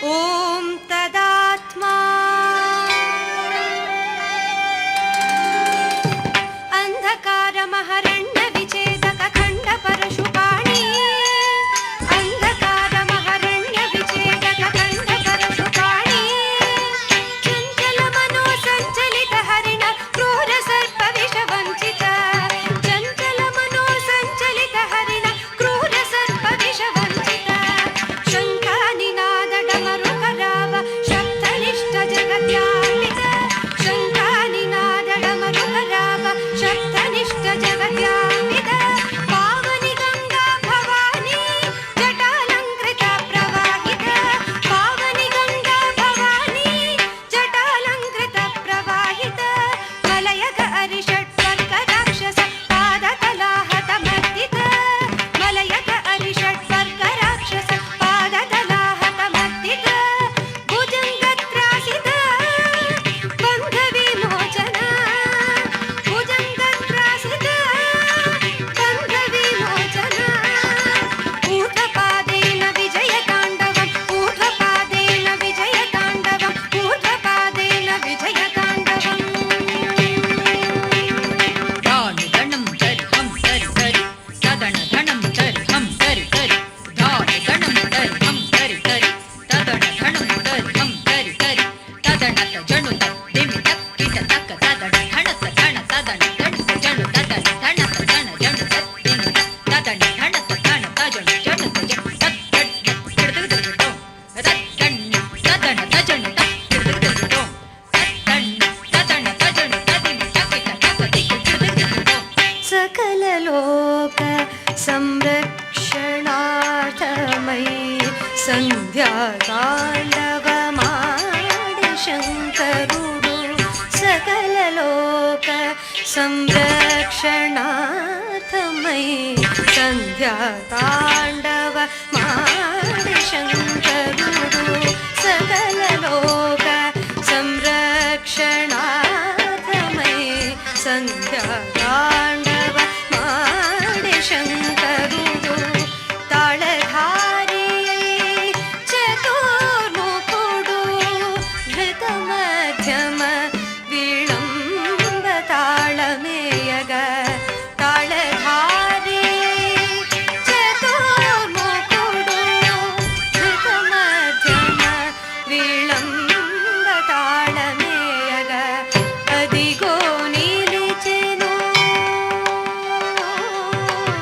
ॐ तदात्मा अंधकारमहरण्य विचेदक खंड परशुपाणि अंधकारमहरण्य विचेदक खंड परशुपाणि चंचल मनो संचलित हरिण क्रूर सर्प विष वंचित चंचल मनो संचलित हरिण क्रूर सर्प विष वंचित शंखा निनाद डमरु कराव शब्दनिष्ठ जगत्यान्वित शंखा निनाद डमरु कराव शब्दनिष्ठ जगत्यान्वित पावनि गंगा भवानी जटालंकृत प्रवाहित पावनि गंगा भवानी जटालंकृत प्रवाहित मलयग अरिषट्वर्ग राक्षस पादतलाहत मर्दित मलयग अरिषट्वर्ग राक्षस पादतलाहत मर्दित भुजंगत्रासित बंध विमोचन भुजंगत्रासित बंध विमोचन ऊर्ध्वपादेन विजयताण्डवम् ऊर्ध्वपादेन विजयताण्डवम् ऊर्ध्वपादेन विजयताण्डवम् धानु धनं धरि हम धरि धरि तदण धनं धरि हम धरि धरि धानु धनं धरि हम धरि धरि तदण धनं धरि हम धरि धरि तदणत जणुत दिमित किट तक तदण धणत धण तदण धणत जणु तदण धणत धण जणुत दिमित तदण धणत धण तजण जणुत जण तदण तदण तदण तजणु तदण तदण तजणु तदिमित किट तक दिक सकल लोक संरक्षणार्थमयी संध्या ताण्डवमाडि शङ्करुडु सकल लोक संरक्षणार्थमयी संध्या ताण्डव